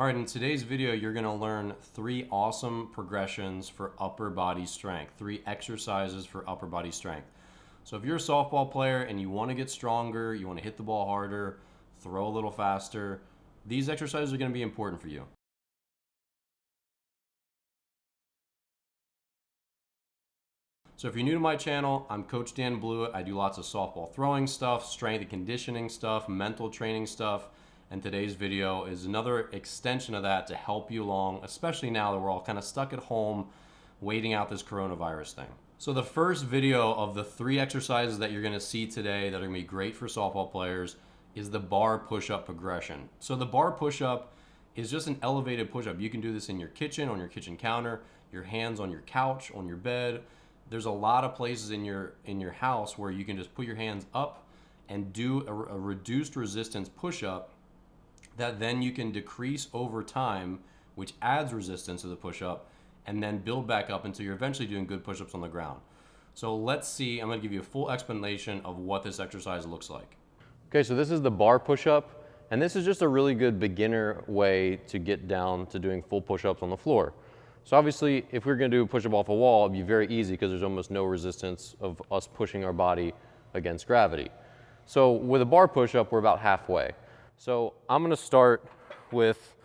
All right, in today's video, you're gonna learn 3 awesome progressions for upper body strength, 3 exercises for upper body strength. So if you're a softball player and you wanna get stronger, you wanna hit the ball harder, throw a little faster, these exercises are gonna be important for you. So if you're new to my channel, I'm Coach Dan Blewett. I do lots of softball throwing stuff, strength and conditioning stuff, mental training stuff, and today's video is another extension of that to help you along, especially now that we're all kind of stuck at home waiting out this coronavirus thing. So the first video of the 3 exercises that you're gonna see today that are gonna be great for softball players is the bar push-up progression. So the bar push-up is just an elevated push-up. You can do this in your kitchen, on your kitchen counter, your hands on your couch, on your bed. There's a lot of places in your house where you can just put your hands up and do a reduced resistance push-up that then you can decrease over time, which adds resistance to the push-up, and then build back up until you're eventually doing good push-ups on the ground. So let's see, I'm gonna give you a full explanation of what this exercise looks like. Okay, so this is the bar push-up, and this is just a really good beginner way to get down to doing full push-ups on the floor. So obviously, if we're gonna do a push-up off a wall, it'd be very easy because there's almost no resistance of us pushing our body against gravity. So with a bar push-up, we're about halfway. So I'm gonna start with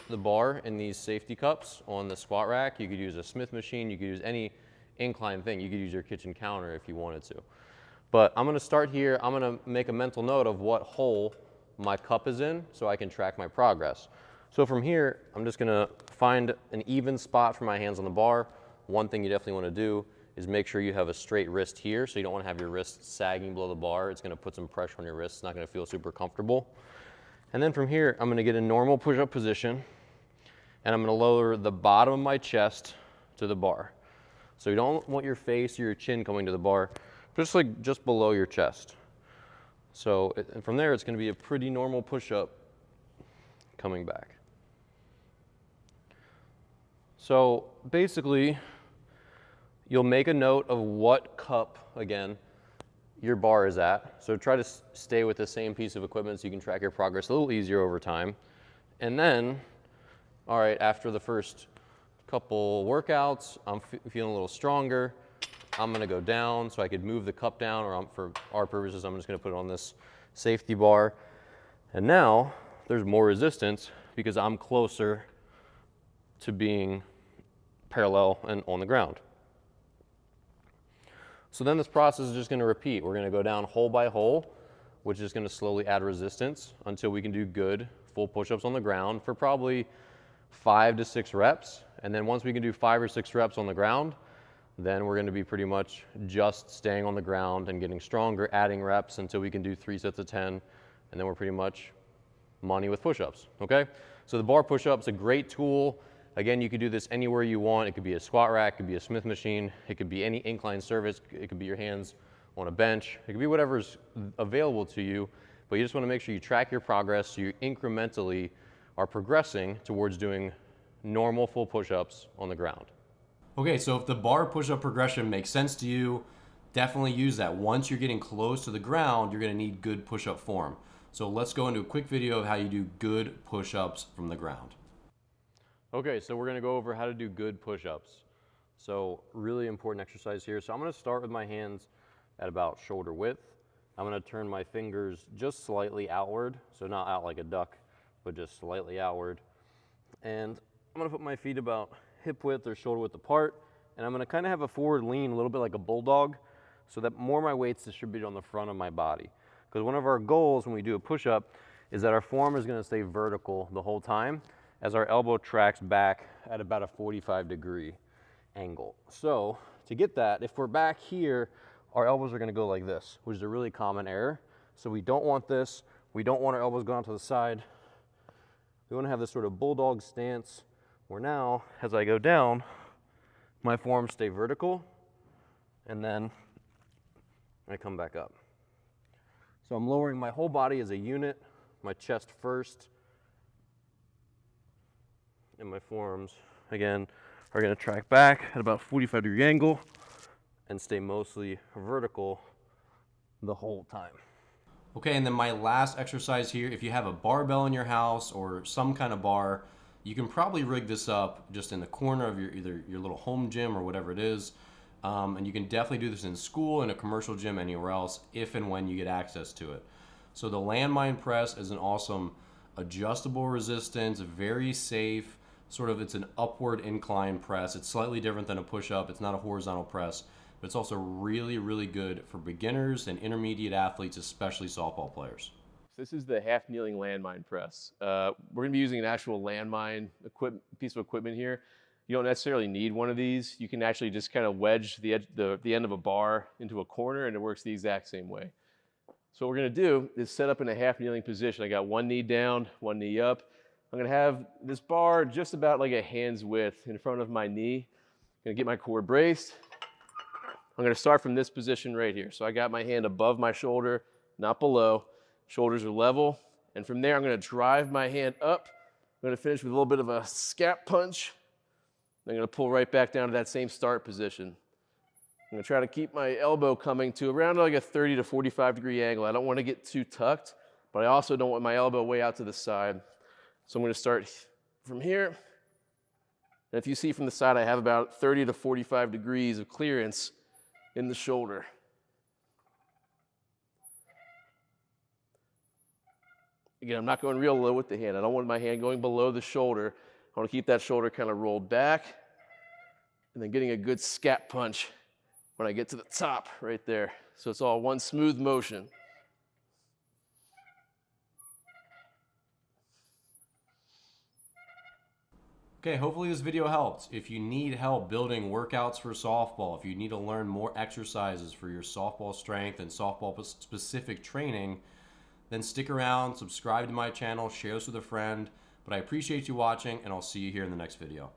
the bar in these safety cups on the squat rack. You could use a Smith machine, you could use any incline thing. You could use your kitchen counter if you wanted to. But I'm gonna start here, I'm gonna make a mental note of what hole my cup is in so I can track my progress. So from here, I'm just gonna find an even spot for my hands on the bar. One thing you definitely wanna do is make sure you have a straight wrist here, so you don't wanna have your wrist sagging below the bar. It's gonna put some pressure on your wrist. It's not gonna feel super comfortable. And then from here, I'm gonna get a normal push-up position, and I'm gonna lower the bottom of my chest to the bar. So you don't want your face or your chin coming to the bar, just below your chest. So and from there, it's gonna be a pretty normal push-up coming back. So basically, you'll make a note of what cup, again, your bar is at. So try to stay with the same piece of equipment so you can track your progress a little easier over time. And then, all right, after the first couple workouts, I'm feeling a little stronger. I'm gonna go down so I could move the cup down, or for our purposes, I'm just gonna put it on this safety bar. And now, there's more resistance because I'm closer to being parallel and on the ground. So then this process is just gonna repeat. We're gonna go down hole by hole, which is gonna slowly add resistance until we can do good full push-ups on the ground for probably 5 to 6 reps. And then once we can do 5 or 6 reps on the ground, then we're gonna be pretty much just staying on the ground and getting stronger, adding reps until we can do 3 sets of 10, and then we're pretty much money with push-ups, okay? So the bar push-up is a great tool. Again, you could do this anywhere you want. It could be a squat rack, it could be a Smith machine, it could be any incline surface, it could be your hands on a bench, it could be whatever's available to you, but you just wanna make sure you track your progress so you incrementally are progressing towards doing normal full push-ups on the ground. Okay, so if the bar push-up progression makes sense to you, definitely use that. Once you're getting close to the ground, you're gonna need good push-up form. So let's go into a quick video of how you do good push-ups from the ground. Okay, so we're gonna go over how to do good push-ups. So really important exercise here. So I'm gonna start with my hands at about shoulder width. I'm gonna turn my fingers just slightly outward, so not out like a duck, but just slightly outward. And I'm gonna put my feet about hip width or shoulder width apart, and I'm gonna kind of have a forward lean, a little bit like a bulldog, so that more of my weight's distributed on the front of my body. Because one of our goals when we do a push-up is that our form is gonna stay vertical the whole time as our elbow tracks back at about a 45-degree angle. So to get that, if we're back here, our elbows are gonna go like this, which is a really common error. So we don't want this. We don't want our elbows going to the side. We wanna have this sort of bulldog stance where now, as I go down, my forms stay vertical, and then I come back up. So I'm lowering my whole body as a unit, my chest first, and my forearms, again, are gonna track back at about 45-degree angle and stay mostly vertical the whole time. Okay, and then my last exercise here, if you have a barbell in your house or some kind of bar, you can probably rig this up just in the corner of your either your little home gym or whatever it is. And you can definitely do this in school, in a commercial gym, anywhere else, if and when you get access to it. So the Landmine Press is an awesome adjustable resistance, very safe, sort of it's an upward incline press. It's slightly different than a push-up. It's not a horizontal press, but it's also really, really good for beginners and intermediate athletes, especially softball players. This is the half kneeling landmine press. We're going to be using an actual landmine piece of equipment here. You don't necessarily need one of these. You can actually just kind of wedge the end of a bar into a corner, and it works the exact same way. So what we're going to do is set up in a half kneeling position. I got one knee down, one knee up. I'm going to have this bar just about like a hand's width in front of my knee. I'm going to get my core braced. I'm going to start from this position right here. So I got my hand above my shoulder, not below. Shoulders are level. And from there, I'm going to drive my hand up. I'm going to finish with a little bit of a scap punch. I'm going to pull right back down to that same start position. I'm going to try to keep my elbow coming to around like a 30 to 45 degree angle. I don't want to get too tucked, but I also don't want my elbow way out to the side. So I'm going to start from here. And if you see from the side, I have about 30 to 45 degrees of clearance in the shoulder. Again, I'm not going real low with the hand. I don't want my hand going below the shoulder. I want to keep that shoulder kind of rolled back and then getting a good scap punch when I get to the top right there. So it's all one smooth motion. Okay, hopefully this video helped. If you need help building workouts for softball, if you need to learn more exercises for your softball strength and softball specific training, then stick around, subscribe to my channel, share this with a friend. But I appreciate you watching, and I'll see you here in the next video.